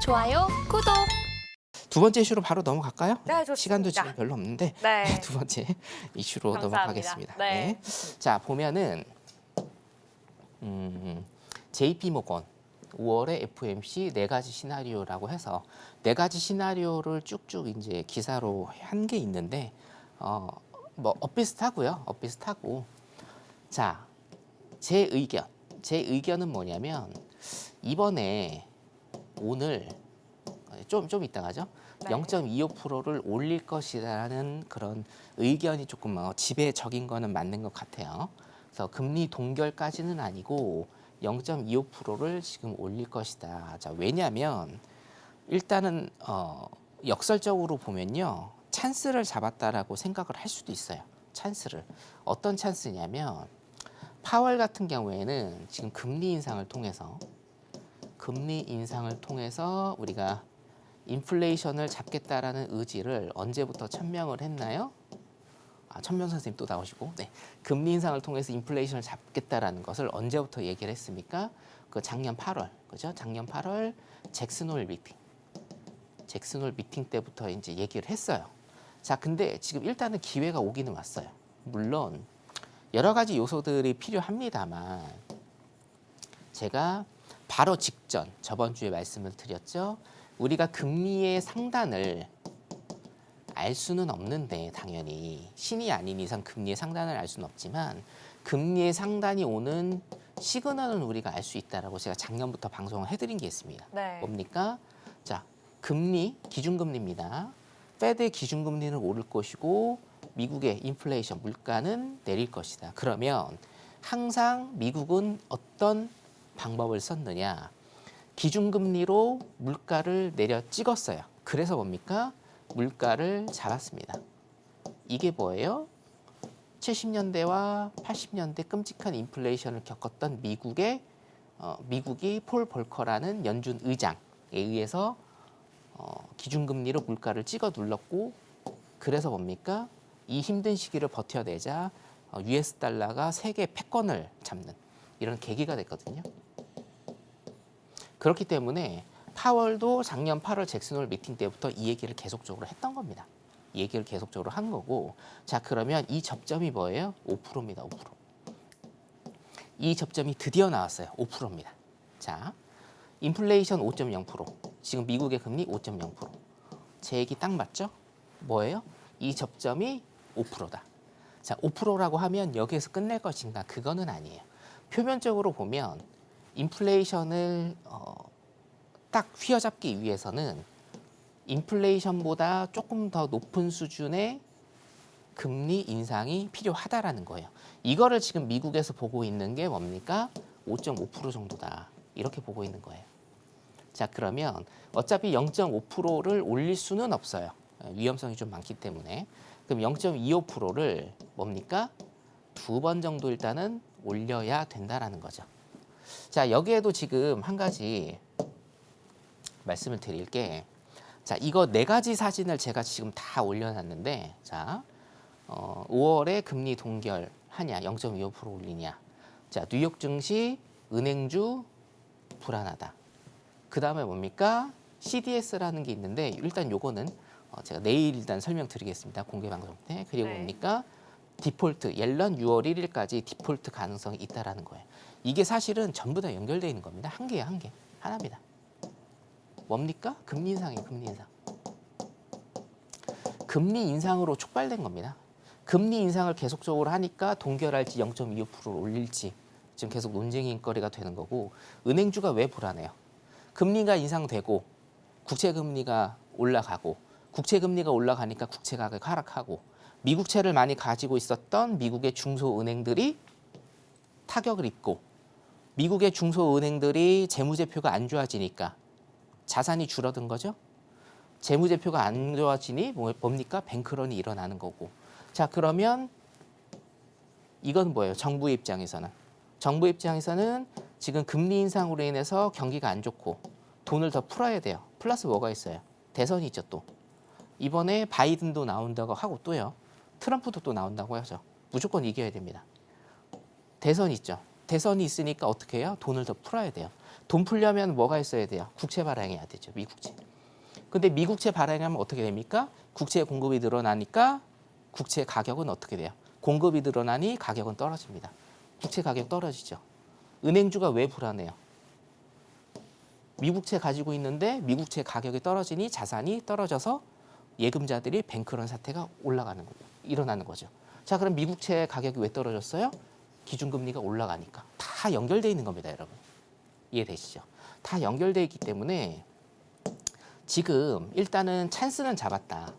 좋아요, 구독. 두 번째 이슈로 바로 넘어갈까요? 네, 좋습니다. 시간도 지금 별로 없는데 네. 두 번째 이슈로 감사합니다. 넘어가겠습니다. 네. 자, 보면은 JP 모건 5월에 FOMC 네 가지 시나리오라고 해서 네 가지 시나리오를 쭉쭉 이제 기사로 한 게 있는데 뭐 엇비슷하고요. 엇비슷하고. 자, 제 의견은 뭐냐면 이번에 오늘 좀 이따 가죠. 네. 0.25%를 올릴 것이라는 그런 의견이 조금 지배적인 거는 맞는 것 같아요. 그래서 금리 동결까지는 아니고 0.25%를 지금 올릴 것이다. 자, 왜냐하면 일단은 역설적으로 보면요, 찬스를 잡았다라고 생각을 할 수도 있어요. 찬스를. 어떤 찬스냐면 파월 같은 경우에는 지금 금리 인상을 통해서 우리가 인플레이션을 잡겠다라는 의지를 언제부터 천명을 했나요? 천명 선생님 또 나오시고, 네, 금리 인상을 통해서 인플레이션을 잡겠다라는 것을 언제부터 얘기를 했습니까? 그 작년 8월, 그죠? 작년 8월 잭슨홀 미팅 때부터 이제 얘기를 했어요. 자, 근데 지금 일단은 기회가 오기는 왔어요. 물론 여러 가지 요소들이 필요합니다만 제가 바로 직전 저번 주에 말씀을 드렸죠. 우리가 금리의 상단을 알 수는 없는데 당연히 신이 아닌 이상 금리의 상단을 알 수는 없지만 금리의 상단이 오는 시그널은 우리가 알 수 있다라고 제가 작년부터 방송을 해드린 게 있습니다. 네. 뭡니까? 자, 금리 기준금리입니다. 페드의 기준금리는 오를 것이고 미국의 인플레이션 물가는 내릴 것이다. 그러면 항상 미국은 어떤 방법을 썼느냐? 기준금리로 물가를 내려 찍었어요. 그래서 뭡니까? 물가를 잡았습니다. 이게 뭐예요? 70년대와 80년대 끔찍한 인플레이션을 겪었던 미국이 폴 볼커라는 연준 의장에 의해서 기준금리로 물가를 찍어 눌렀고, 그래서 뭡니까? 이 힘든 시기를 버텨내자 US 달러가 세계 패권을 잡는 이런 계기가 됐거든요. 그렇기 때문에 파월도 작년 8월 잭슨홀 미팅 때부터 이 얘기를 계속적으로 했던 겁니다. 이 얘기를 계속적으로 한 거고, 자, 그러면 이 접점이 뭐예요? 5%입니다. 5%. 이 접점이 드디어 나왔어요. 5%입니다. 자, 인플레이션 5.0%, 지금 미국의 금리 5.0%. 제 얘기 딱 맞죠? 뭐예요? 이 접점이 5%다. 자, 5%라고 하면 여기에서 끝낼 것인가? 그거는 아니에요. 표면적으로 보면 인플레이션을 딱 휘어잡기 위해서는 인플레이션보다 조금 더 높은 수준의 금리 인상이 필요하다라는 거예요. 이거를 지금 미국에서 보고 있는 게 뭡니까? 5.5% 정도다. 이렇게 보고 있는 거예요. 자, 그러면 어차피 0.5%를 올릴 수는 없어요. 위험성이 좀 많기 때문에. 그럼 0.25%를 뭡니까? 2번 정도 일단은 올려야 된다라는 거죠. 자, 여기에도 지금 한 가지 말씀을 드릴 게, 자, 이거 네 가지 사진을 제가 지금 다 올려놨는데, 자, 5월에 금리 동결하냐, 0.25% 올리냐. 자, 뉴욕 증시, 은행주 불안하다. 그 다음에 뭡니까? CDS라는 게 있는데 일단 요거는 제가 내일 일단 설명드리겠습니다. 공개 방송 때. 그리고 네. 뭡니까? 디폴트, 옐런 6월 1일까지 디폴트 가능성이 있다라는 거예요. 이게 사실은 전부 다 연결되어 있는 겁니다. 한 개야, 한 개. 하나입니다. 뭡니까? 금리 인상이에요, 금리 인상. 금리 인상으로 촉발된 겁니다. 금리 인상을 계속적으로 하니까 동결할지 0.25%를 올릴지 지금 계속 논쟁인 거리가 되는 거고, 은행주가 왜 불안해요? 금리가 인상되고 국채금리가 올라가고, 국채금리가 올라가니까 국채 가격 하락하고, 미국채를 많이 가지고 있었던 미국의 중소은행들이 타격을 입고, 미국의 중소은행들이 재무제표가 안 좋아지니까 자산이 줄어든 거죠. 재무제표가 안 좋아지니 뭡니까? 뱅크런이 일어나는 거고. 자, 그러면 이건 뭐예요? 정부 입장에서는 지금 금리 인상으로 인해서 경기가 안 좋고 돈을 더 풀어야 돼요. 플러스 뭐가 있어요? 대선이 있죠. 또 이번에 바이든도 나온다고 하고 또요, 트럼프도 또 나온다고 하죠. 무조건 이겨야 됩니다. 대선이 있죠. 대선이 있으니까 어떻게 해요? 돈을 더 풀어야 돼요. 돈 풀려면 뭐가 있어야 돼요? 국채 발행해야 되죠. 미국채. 근데 미국채 발행하면 어떻게 됩니까? 국채 공급이 늘어나니까 국채 가격은 어떻게 돼요? 공급이 늘어나니 가격은 떨어집니다. 국채 가격 떨어지죠. 은행주가 왜 불안해요? 미국채 가지고 있는데 미국채 가격이 떨어지니 자산이 떨어져서 예금자들이 뱅크런 사태가 일어나는 거죠. 자, 그럼 미국채 가격이 왜 떨어졌어요? 기준금리가 올라가니까. 다 연결돼 있는 겁니다, 여러분. 이해되시죠? 다 연결돼 있기 때문에 지금 일단은 찬스는 잡았다.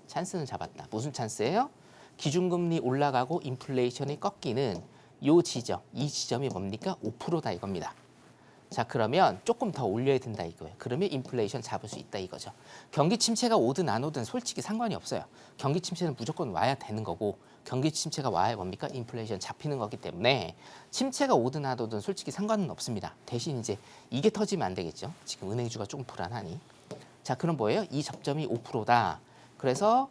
찬스는 잡았다. 무슨 찬스예요? 기준금리 올라가고 인플레이션이 꺾이는 요 지점, 이 지점이 뭡니까? 5%다 이겁니다. 자, 그러면 조금 더 올려야 된다 이거예요. 그러면 인플레이션 잡을 수 있다 이거죠. 경기 침체가 오든 안 오든 솔직히 상관이 없어요. 경기 침체는 무조건 와야 되는 거고 경기 침체가 와야 뭡니까? 인플레이션 잡히는 거기 때문에 침체가 오든 안 오든 솔직히 상관은 없습니다. 대신 이제 이게 터지면 안 되겠죠. 지금 은행주가 조금 불안하니. 자, 그럼 뭐예요? 이 접점이 5%다. 그래서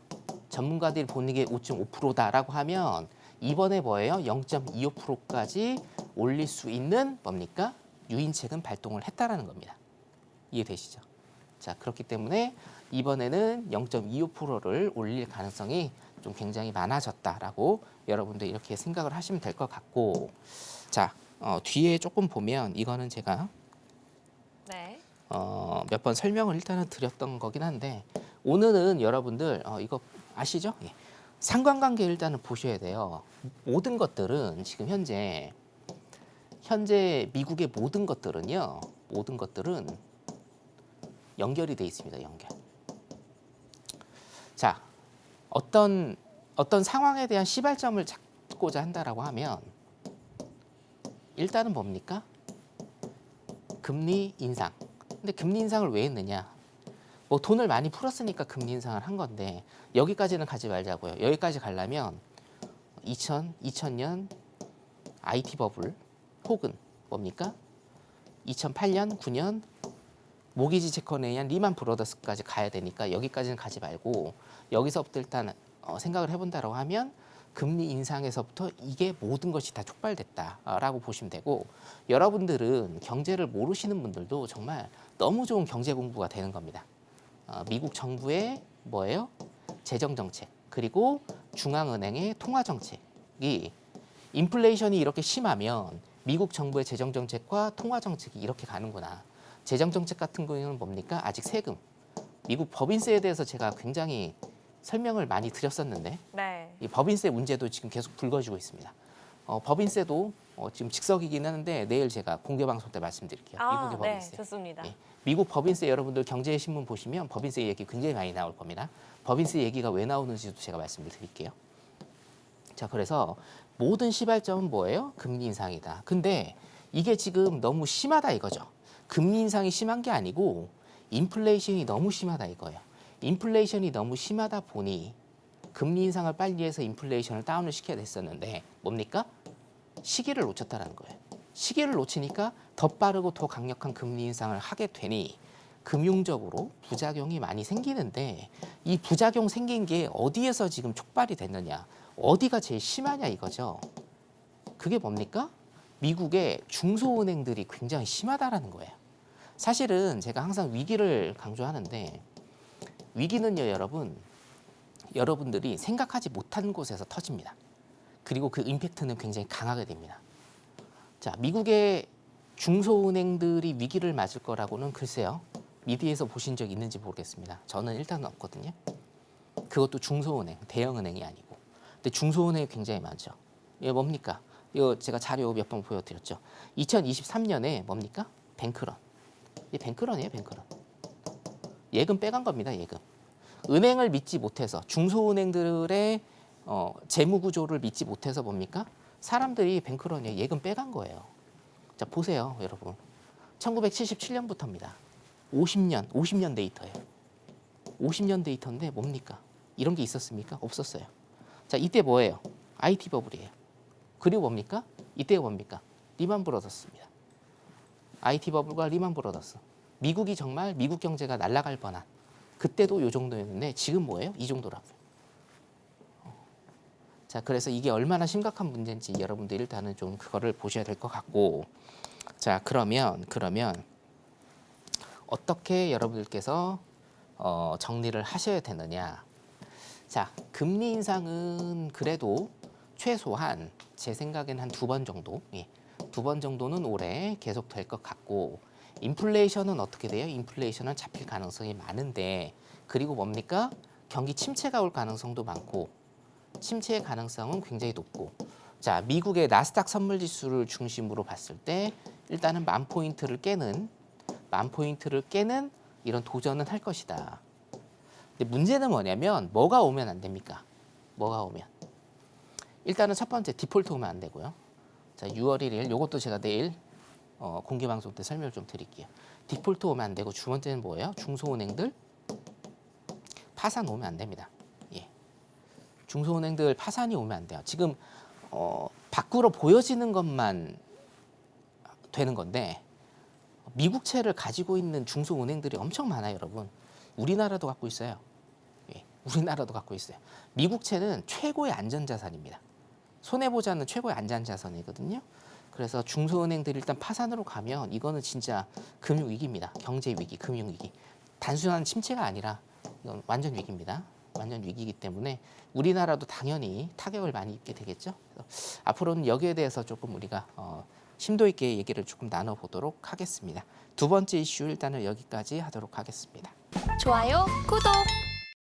전문가들이 보는 게 5.5%다라고 하면 이번에 뭐예요? 0.25%까지 올릴 수 있는 뭡니까? 유인책은 발동을 했다라는 겁니다. 이해되시죠? 자, 그렇기 때문에 이번에는 0.25%를 올릴 가능성이 좀 굉장히 많아졌다라고 여러분들 이렇게 생각을 하시면 될 것 같고, 자, 뒤에 조금 보면 이거는 제가 네. 몇 번 설명을 일단은 드렸던 거긴 한데 오늘은 여러분들 이거 아시죠? 예. 상관관계 일단은 보셔야 돼요. 모든 것들은 지금 현재 미국의 모든 것들은요. 모든 것들은 연결이 돼 있습니다. 연결. 자, 어떤 상황에 대한 시발점을 찾고자 한다라고 하면 일단은 뭡니까? 금리 인상. 근데 금리 인상을 왜 했느냐? 뭐 돈을 많이 풀었으니까 금리 인상을 한 건데 여기까지는 가지 말자고요. 여기까지 가려면 2000년 IT 버블 혹은 뭡니까? 2008년, 9년 모기지 채권에 의한 리만 브로더스까지 가야 되니까 여기까지는 가지 말고 여기서부터 일단 생각을 해본다라고 하면 금리 인상에서부터 이게 모든 것이 다 촉발됐다라고 보시면 되고 여러분들은 경제를 모르시는 분들도 정말 너무 좋은 경제 공부가 되는 겁니다. 미국 정부의 뭐예요? 재정 정책 그리고 중앙은행의 통화 정책이 인플레이션이 이렇게 심하면 미국 정부의 재정 정책과 통화 정책이 이렇게 가는구나. 재정 정책 같은 경우는 뭡니까? 아직 세금. 미국 법인세에 대해서 제가 굉장히 설명을 많이 드렸었는데 네. 이 법인세 문제도 지금 계속 불거지고 있습니다. 법인세도 지금 즉석이긴 하는데 내일 제가 공개 방송 때 말씀드릴게요. 미국의 법인세. 네, 좋습니다. 예. 미국 법인세 여러분들 경제신문 보시면 법인세 얘기 굉장히 많이 나올 겁니다. 법인세 얘기가 왜 나오는지도 제가 말씀을 드릴게요. 자, 그래서 모든 시발점은 뭐예요? 금리 인상이다. 근데 이게 지금 너무 심하다 이거죠. 금리 인상이 심한 게 아니고 인플레이션이 너무 심하다 이거예요. 인플레이션이 너무 심하다 보니 금리 인상을 빨리 해서 인플레이션을 다운을 시켜야 됐었는데 뭡니까? 시기를 놓쳤다는 거예요. 시기를 놓치니까 더 빠르고 더 강력한 금리 인상을 하게 되니 금융적으로 부작용이 많이 생기는데 이 부작용 생긴 게 어디에서 지금 촉발이 됐느냐? 어디가 제일 심하냐 이거죠. 그게 뭡니까? 미국의 중소은행들이 굉장히 심하다라는 거예요. 사실은 제가 항상 위기를 강조하는데 위기는요, 여러분들이 생각하지 못한 곳에서 터집니다. 그리고 그 임팩트는 굉장히 강하게 됩니다. 자, 미국의 중소은행들이 위기를 맞을 거라고는 글쎄요. 미디어에서 보신 적 있는지 모르겠습니다. 저는 일단은 없거든요. 그것도 중소은행, 대형은행이 아니고. 근데 중소은행이 굉장히 많죠. 이게 뭡니까? 이거 제가 자료 몇 번 보여드렸죠. 2023년에 뭡니까? 뱅크런. 이게 뱅크런이에요, 뱅크런. 예금 빼간 겁니다, 예금. 은행을 믿지 못해서 중소은행들의 재무 구조를 믿지 못해서 뭡니까? 사람들이 뱅크런이에요. 예금 빼간 거예요. 자, 보세요, 여러분. 1977년부터입니다. 50년 데이터예요. 50년 데이터인데 뭡니까? 이런 게 있었습니까? 없었어요. 자, 이때 뭐예요? IT 버블이에요. 그리고 뭡니까? 이때가 뭡니까? 리만 브로더스입니다. IT 버블과 리만 브로더스. 미국이 정말 미국 경제가 날아갈 뻔한 그때도 이 정도였는데 지금 뭐예요? 이 정도라고요. 자, 그래서 이게 얼마나 심각한 문제인지 여러분들 일단은 좀 그거를 보셔야 될 것 같고, 자, 그러면 어떻게 여러분들께서 정리를 하셔야 되느냐? 자, 금리 인상은 그래도 최소한 제 생각에는 한 2번 정도, 2번 정도는 올해 계속 될 것 같고, 인플레이션은 어떻게 돼요? 인플레이션은 잡힐 가능성이 많은데, 그리고 뭡니까? 경기 침체가 올 가능성도 많고, 침체의 가능성은 굉장히 높고, 자, 미국의 나스닥 선물 지수를 중심으로 봤을 때 일단은 10,000포인트를 깨는 이런 도전은 할 것이다. 근데 문제는 뭐냐면 뭐가 오면 안 됩니까? 뭐가 오면? 일단은 첫 번째 디폴트 오면 안 되고요. 자, 6월 1일 이것도 제가 내일 공개 방송 때 설명을 좀 드릴게요. 디폴트 오면 안 되고 두 번째는 뭐예요? 중소은행들 파산 오면 안 됩니다. 예. 중소은행들 파산이 오면 안 돼요. 지금 밖으로 보여지는 것만 되는 건데 미국채를 가지고 있는 중소은행들이 엄청 많아요, 여러분. 우리나라도 갖고 있어요. 예, 우리나라도 갖고 있어요. 미국채는 최고의 안전자산입니다. 손해보지 않는 최고의 안전자산이거든요. 그래서 중소은행들이 일단 파산으로 가면 이거는 진짜 금융위기입니다. 경제위기, 금융위기. 단순한 침체가 아니라 이건 완전 위기입니다. 완전 위기이기 때문에 우리나라도 당연히 타격을 많이 입게 되겠죠. 그래서 앞으로는 여기에 대해서 조금 우리가 심도 있게 얘기를 조금 나눠보도록 하겠습니다. 두 번째 이슈 일단은 여기까지 하도록 하겠습니다. 좋아요, 구독.